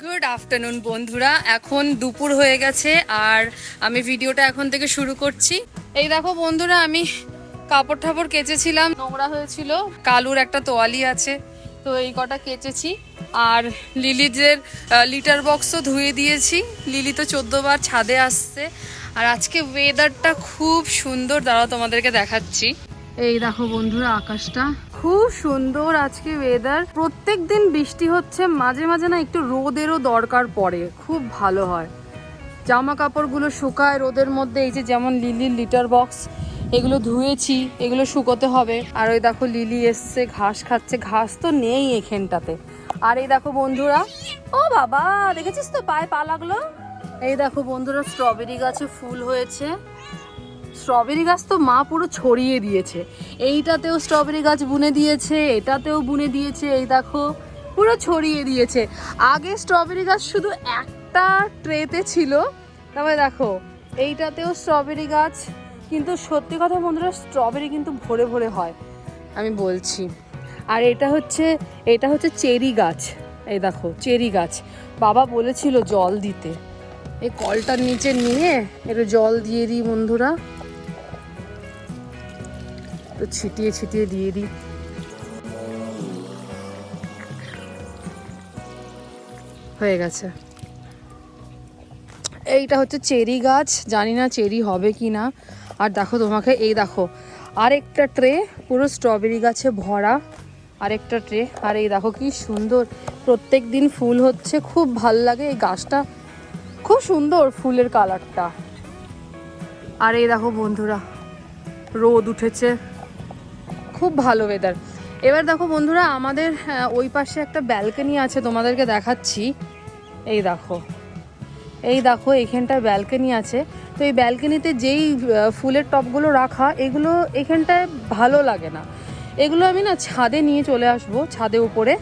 Good afternoon বন্ধুরা, এখন দুপুর হয়ে গেছে আর আমি ভিডিওটা এখন থেকে শুরু করছি। এই দেখো বন্ধুরা, আমি কাপড় ঠাপড় কেচেছিলাম, নোংরা হয়েছিল। কালুর একটা তোয়ালি আছে, তো এই কটা কেচেছি। আর লিলিদের লিটার বক্সও ধুয়ে দিয়েছি। লিলি তো 14 বার ছাদে আসছে। আর আজকে ওয়েদারটা খুব সুন্দর, দাঁড়াও তোমাদেরকে দেখাচ্ছি। এই দেখো বন্ধুরা, আকাশটা খুব সুন্দর আজকে ওয়েদার। প্রত্যেক দিন বৃষ্টি হচ্ছে, মাঝে মাঝে না একটু রোদেরও দরকার পড়ে, খুব ভালো হয়। জামা কাপড়গুলো শুকায় রোদের মধ্যে। এই যে যেমন লিলির লিটার বক্স, এগুলো ধুয়েছি, এগুলো শুকোতে হবে। আর ওই দেখো লিলি এসছে, ঘাস খাচ্ছে। ঘাস তো নেই এখানটাতে। আর এই দেখো বন্ধুরা, ও বাবা দেখেছিস তো পায়ে পা লাগলো। এই দেখো বন্ধুরা, স্ট্রবেরি গাছে ফুল হয়েছে। স্ট্রবেরি গাছ তো মা পুরো ছড়িয়ে দিয়েছে। এইটাতেও স্ট্রবেরি গাছ বুনে দিয়েছে, এটাতেও বুনে দিয়েছে। এই দেখো পুরো ছড়িয়ে দিয়েছে। আগে স্ট্রবেরি গাছ শুধু একটা ট্রেতে ছিল, তবে দেখো এইটাতেও স্ট্রবেরি গাছ। কিন্তু সত্যি কথা বন্ধুরা, স্ট্রবেরি কিন্তু ভরে ভরে হয়, আমি বলছি। আর এটা হচ্ছে চেরি গাছ। এই দেখো চেরি গাছ, বাবা বলেছিল জল দিতে। এই কলটার নিচে নিয়ে একটু জল দিয়ে দিই বন্ধুরা, তো ছিটিয়ে ছিটিয়ে দিয়ে দিই। হয়ে গেছে। এইটা হচ্ছে চেরি গাছ, জানি না চেরি হবে কি না। আর দেখো তোমাকে, এই দেখো আরেকটা ট্রে পুরো স্ট্রবেরি গাছে ভরা, আরেকটা ট্রে। আর এই দেখো কি সুন্দর, প্রত্যেক দিন ফুল হচ্ছে, খুব ভাল লাগে। এই গাছটা খুব সুন্দর, ফুলের কালারটা। আর এই দেখো বন্ধুরা, রোদ উঠেছে, খুব ভালো ওয়েদার। এবার দেখো বন্ধুরা, আমাদের ওই পাশে একটা ব্যালকনি আছে, তোমাদেরকে দেখাচ্ছি। এই দেখো, এই দেখো এখানটায় ব্যালকনি আছে। তো এই ব্যালকনিতে যেই ফুলের টবগুলো রাখা, এগুলো এখানটায় ভালো লাগে না। এগুলো আমি না ছাদে নিয়ে চলে আসবো, ছাদে উপরে।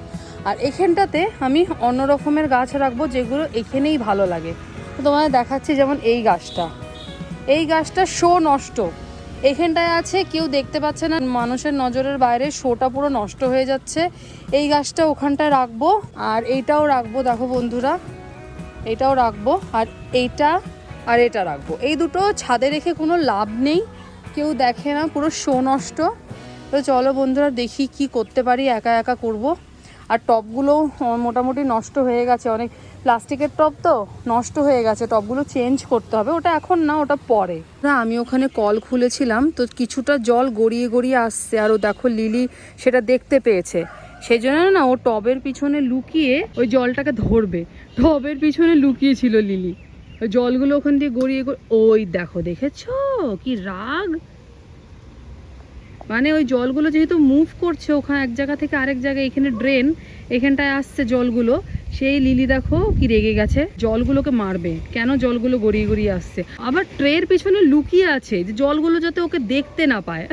আর এখানটাতে আমি অন্য রকমের গাছ রাখবো, যেগুলো এখানেই ভালো লাগে। তো তোমাদের দেখাচ্ছি, যেমন এই গাছটা। এই গাছটা শো নষ্ট, এখানটায় আছে, কেউ দেখতে পাচ্ছে না, মানুষের নজরের বাইরে, শোটা পুরো নষ্ট হয়ে যাচ্ছে। এই গাছটা ওখানটায় রাখবো, আর এইটাও রাখবো। দেখো বন্ধুরা, এইটাও রাখবো, আর এইটা আর এটা রাখবো। এই দুটো ছাদে রেখে কোনো লাভ নেই, কেউ দেখে না, পুরো শো নষ্ট। তো চলো বন্ধুরা, দেখি কি করতে পারি, একা একা করব। আর টবগুলো মোটামুটি নষ্ট হয়ে গেছে, অনেক প্লাস্টিকের টব তো নষ্ট হয়ে গেছে, টবগুলো চেঞ্জ করতে হবে। ওটা এখন না, ওটা পরে। না, আমি ওখানে কল খুলেছিলাম, তো কিছুটা জল গড়িয়ে গড়িয়ে আসছে। আর ও দেখো লিলি সেটা দেখতে পেয়েছে, সেই জন্য না ও টবের পিছনে লুকিয়ে ওই জলটাকে ধরবে। টবের পিছনে লুকিয়েছিল লিলি, ওই জলগুলো ওখান দিয়ে গড়িয়ে ওই দেখো, দেখেছো কি রাগ। মানে ওই জলগুলো যেহেতু মুভ করছে, ওখানে এক জায়গা থেকে আরেক জায়গায়, এখানে ড্রেন, এখানটায় আসছে জলগুলো, সেই লিলি দেখো কি রেগে গেছে, জলগুলোকে মারবে। কেন জলগুলো গড়িয়ে গড়িয়ে আসছে, আবার ট্রের পিছনে লুকিয়ে আছে, যে জলগুলো যাতে ওকে দেখতে না পায়।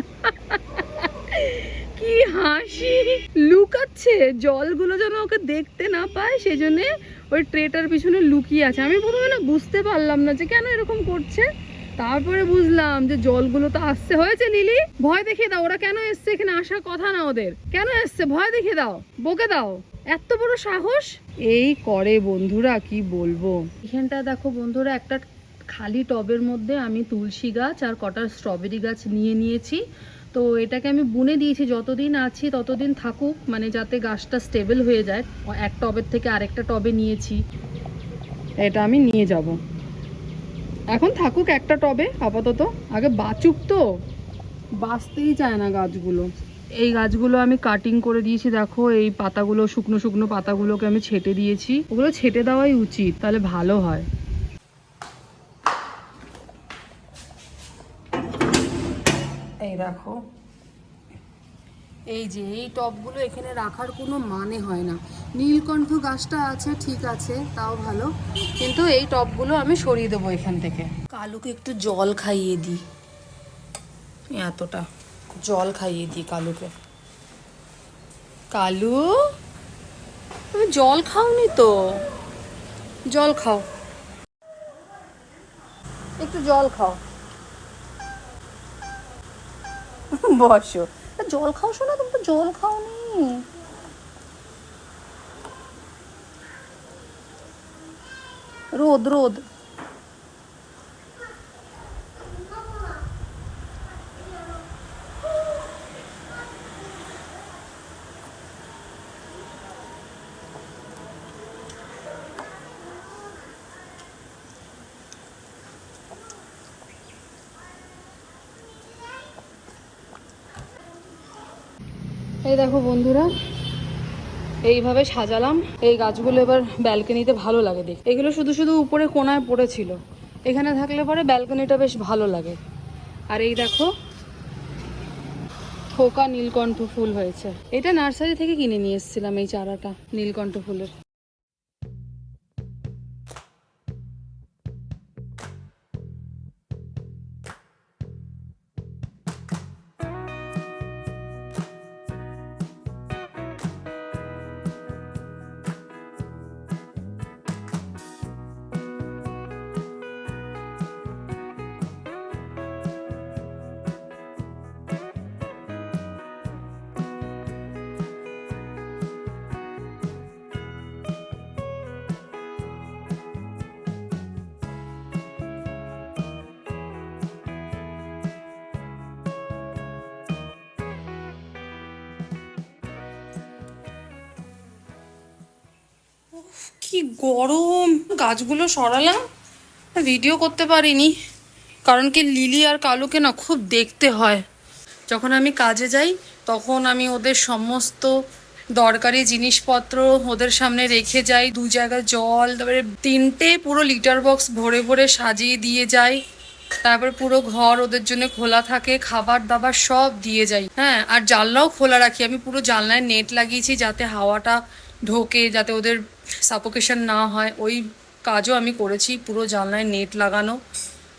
কি হাসি, লুকাচ্ছে জলগুলো যেন ওকে দেখতে না পায়, সেই জন্য ওই ট্রেটার পিছনে লুকিয়ে আছে। আমি প্রথমে না বুঝতে পারলাম না যে কেন এরকম করছে, তারপরে বুঝলাম যে জলগুলো তো আসছে। হয়েছে লিলি, ভয় দেখিয়ে দাও, ওরা কেন এসছে এখানে, আসার কথা না ওদের, কেন এসছে ভয় দেখিয়ে দাও, বকে দাও, এত বড় সাহস। এই করে বন্ধুরা, কি বলবো। এখানটা দেখো বন্ধুরা, একটা খালি টবের মধ্যে আমি তুলসী গাছ আর কটা স্ট্রবেরি গাছ নিয়ে নিয়েছি। তো এটাকে আমি বুনে দিয়েছি, যতদিন আছি ততদিন থাকুক, মানে যাতে গাছটা স্টেবল হয়ে যায়। এক টবের থেকে আরেকটা টবে নিয়েছি, এটা আমি নিয়ে যাব। এখন থাকুক একটা টবে আপাতত, আগে বাঁচুক। তো বাঁচতেই চায় না গাছগুলো। এই গাছগুলো আমি কাটিং করে দিয়েছি, দেখো এই পাতাগুলো, শুকনো শুকনো পাতাগুলোকে আমি ছেটে দিয়েছি। ওগুলো ছেটে দেওয়াই উচিত, তাহলে ভালো হয়। এই দেখো, এই যে এই টবগুলো এখানে রাখার কোনো মানে হয় না। নীলকণ্ঠ গাছটা আছে, ঠিক আছে, তাও ভালো, কিন্তু এই টবগুলো আমি সরিয়ে দেবো এখান থেকে। কালুকে একটু জল খাইয়ে দিই, এতটা জল খাইয়ে দিই কালুকে। কালু, তুমি জল খাওনি তো, জল খাও, একটু জল খাও। বসো, জল খাও, শোনা তুমি তো জল খাওনি। রোদ রোদ। এই দেখো বন্ধুরা, এইভাবে সাজালাম। এই গাছগুলো এবার ব্যালকনিতে ভালো লাগে দেখতে। এগুলো শুধু শুধু উপরে কোনায় পড়েছিল, এখানে থাকলে পরে ব্যালকনিটা বেশ ভালো লাগে। আর এই দেখো থোকা নীলকণ্ঠ ফুল হয়েছে। এটা নার্সারি থেকে কিনে নিয়ে এসেছিলাম এই চারাটা নীলকণ্ঠ ফুলের। কি গরম, গাছগুলো সরালাম, ভিডিও করতে পারিনি কারণ কি লিলি আর কালুকে না খুব দেখতে হয়। যখন আমি কাজে যাই তখন আমি ওদের সমস্ত দরকারি জিনিসপত্র ওদের সামনে রেখে যাই, 2 জায়গায় জল, তারপরে 3টে পুরো লিটার বক্স ভরে ভরে সাজিয়ে দিয়ে যাই। তারপরে পুরো ঘর ওদের জন্য খোলা থাকে, খাবার দাবার সব দিয়ে যাই। হ্যাঁ, আর জানলাও খোলা রাখি আমি, পুরো জানলায় নেট লাগিয়েছি যাতে হাওয়াটা ঢোকে, যাতে ওদের সাফোকেশন না হয়। ওই কাজও আমি করেছি, পুরো জানলায় নেট লাগানো।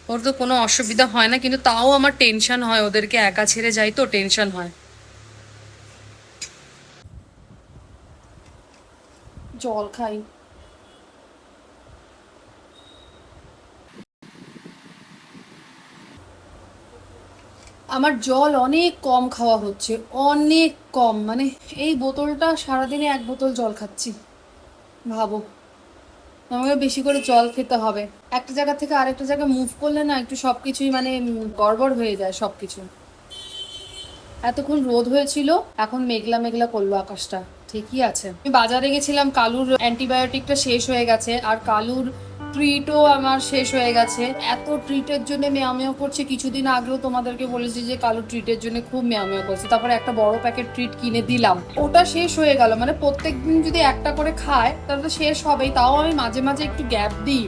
ওর তো কোনো অসুবিধা হয় না, কিন্তু তাও আমার টেনশন হয়, ওদেরকে একা ছেড়ে যাই তো টেনশন হয়। জল খাই। আমার জল অনেক কম খাওয়া হচ্ছে, অনেক কম, মানে এই বোতলটা সারাদিনে 1 বোতল জল খাচ্ছি। ভাবো, আমাকে বেশি করে জল খেতে হবে। একটা জায়গা থেকে আরেকটা জায়গায় মুভ করলে না একটু সবকিছুই মানে গড়বড় হয়ে যায় সবকিছু। এতক্ষণ রোদ হয়েছিল, এখন মেঘলা মেঘলা করলো আকাশটা, ঠিকই আছে। আমি বাজারে গেছিলাম, কালুর অ্যান্টিবায়োটিকটা শেষ হয়ে গেছে, আর কালুর ট্রিটও আমার শেষ হয়ে গেছে। এত ট্রিটের জন্য মেয়ামেও করছে। কিছুদিন আগেও তোমাদেরকে বলেছি যে কালুর ট্রিটের জন্য খুব মেয়ামেও করছে। তারপরে একটা বড় প্যাকেট ট্রিট কিনে দিলাম, ওটা শেষ হয়ে গেল। মানে প্রত্যেকদিন যদি একটা করে খায় তাহলে তো শেষ হবেই, তাও আমি মাঝে মাঝে একটু গ্যাপ দিই,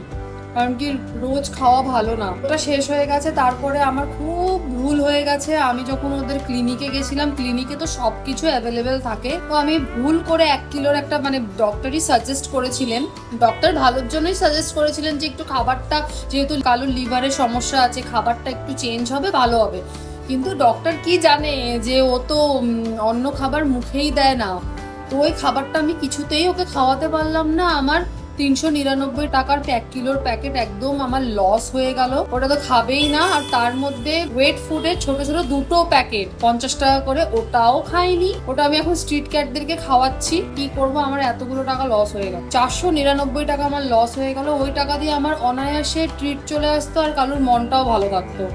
কারণ কি রোজ খাওয়া ভালো না। ওটা শেষ হয়ে গেছে। তারপরে আমার খুব ভুল হয়ে গেছে, আমি যখন ওদের ক্লিনিকে গেছিলাম, ক্লিনিকে তো সবকিছু অ্যাভেলেবেল থাকে, তো আমি ভুল করে 1 কিলোর একটা, মানে ডক্টরই সাজেস্ট করেছিলেন, ডক্টর ভালোর জন্যই সাজেস্ট করেছিলেন যে একটু খাবারটা, যেহেতু কালুর লিভারের সমস্যা আছে, খাবারটা একটু চেঞ্জ হবে, ভালো হবে। কিন্তু ডক্টর কি জানে যে ও তো অন্য খাবার মুখেই দেয় না। তো ওই খাবারটা আমি কিছুতেই ওকে খাওয়াতে পারলাম না। আমার 399 টাকার 1 কিলোর প্যাকেট একদম আমার লস হয়ে গেল। ওটা তো খাবেই না। আর তার মধ্যে ওয়েট ফুডের ছোট ছোট 2টো প্যাকেট 50 টাকা করে, ওটাও খাইনি। ওটা আমি এখন স্ট্রিট ক্যাটদেরকে খাওয়াচ্ছি। কি করব, আমার এতগুলো টাকা লস হয়ে গেল। 499 টাকা আমার লস হয়ে গেল। ওই টাকা দিয়ে আমার অনায়াসে ট্রিট চলে আসতো, আর কালুর মনটাও ভালো থাকতো।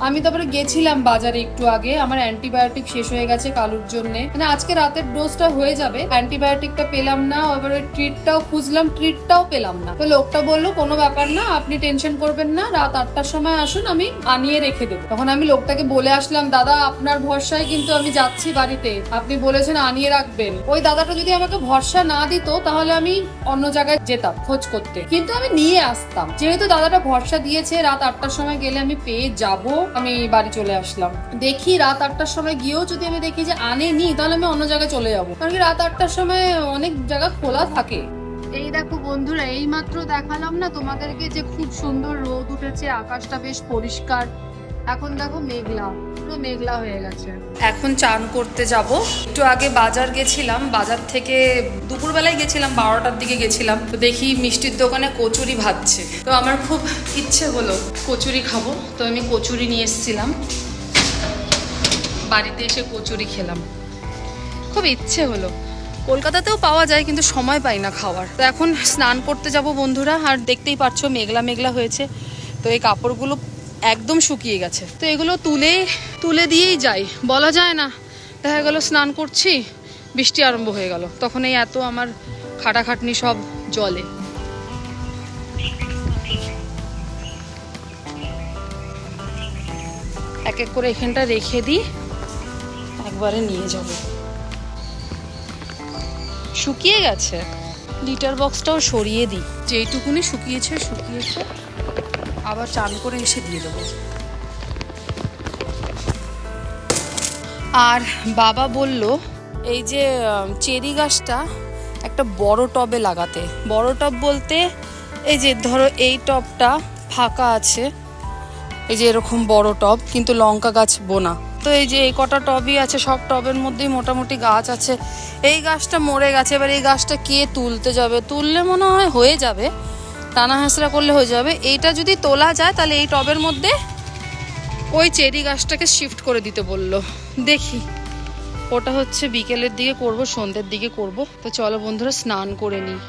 আমি তারপরে গেছিলাম বাজারে একটু আগে, আমার অ্যান্টিবায়োটিক শেষ হয়ে গেছে কালুর জন্য, মানে আজকে রাতের ডোজটা হয়ে যাবে। অ্যান্টিবায়োটিকটা পেলাম না, এবারে ট্রিটটাও খুঁজলাম, ট্রিটটাও পেলাম না। তো লোকটা বললো কোনো ব্যাপার না, আপনি টেনশন করবেন না, রাত 8টার সময় আসুন, আমি আনিয়ে রেখে দেবো। তখন আমি লোকটাকে বলে আসলাম, দাদা আপনার ভরসায় কিন্তু আমি যাচ্ছি বাড়িতে, আপনি বলেছেন আনিয়ে রাখবেন। ওই দাদাটা যদি আমাকে ভরসা না দিত তাহলে আমি অন্য জায়গায় যেতাম খোঁজ করতে, কিন্তু আমি নিয়ে আসতাম। যেহেতু দাদাটা ভরসা দিয়েছে, রাত 8টার সময় গেলে আমি পেয়ে যাবো, আমি বাড়ি চলে আসলাম। দেখি রাত 8টার সময় গিয়েও যদি আমি দেখি যে আনেনি, তাহলে আমি অন্য জায়গায় চলে যাবো, কারণ কি রাত 8টার সময় অনেক জায়গা খোলা থাকে। এই দেখো বন্ধুরা, এই মাত্র দেখালাম না তোমাদেরকে যে খুব সুন্দর রোদ উঠেছে, আকাশটা বেশ পরিষ্কার। এখন দেখো মেঘলা, পুরো মেঘলা হয়ে গেছে। এখন চান করতে যাব। একটু আগে বাজার গেছিলাম, বাজার থেকে দুপুরবেলায় গেছিলাম, 12টার দিকে গেছিলাম। তো দেখি মিষ্টির দোকানে কচুরি ভাজছে, তো আমার খুব ইচ্ছে হলো কচুরি খাবো, তো আমি কচুরি নিয়ে এসেছিলাম। বাড়িতে এসে কচুরি খেলাম, খুব ইচ্ছে হলো। কলকাতাতেও পাওয়া যায়, কিন্তু সময় পাই না খাওয়ার। তো এখন স্নান করতে যাব বন্ধুরা, আর দেখতেই পাচ্ছ মেঘলা মেঘলা হয়েছে। তো এই কাপড়গুলো একদম শুকিয়ে গেছে, তো এগুলো তুলে দিয়েই যাই, বলা যায় না। দেখা গেল স্নান করছি, বৃষ্টি আরম্ভ হয়ে গেল, তখন এই এত আমার খাটাখাটনি সব জলে। এক এক করে এখানটা রেখে দিই, একবারে নিয়ে যাব। শুকিয়ে গেছে, লিটার বক্সটাও সরিয়ে দিই, যেইটুকুনি শুকিয়েছে, আবার চান করে এসে দিয়ে দেবো। আর বাবা বলল এই যে চেরি গাছটা একটা বড় টবে লাগাতে। বড় টব বলতে এই যে ধরো এই টবটা ফাঁকা আছে, এই যে এরকম বড় টব, কিন্তু লঙ্কা গাছ বোনা। তো এই যে এই কটা টবই আছে, সব টবের মধ্যেই মোটামুটি গাছ আছে। এই গাছটা মরে গেছে, এবার এই গাছটা কে তুলতে যাবে? তুললে মনে হয় হয়ে যাবে, টানা হেঁচড়া করলে হয়ে যাবে। এইটা যদি তোলা যায় তাহলে এই টবের মধ্যে ওই চেরি গাছটাকে শিফট করে দিতে বললো। দেখি, ওটা হচ্ছে বিকেলের দিকে করব, সন্ধ্যের দিকে করব। তো চলো বন্ধুরা স্নান করে নিই।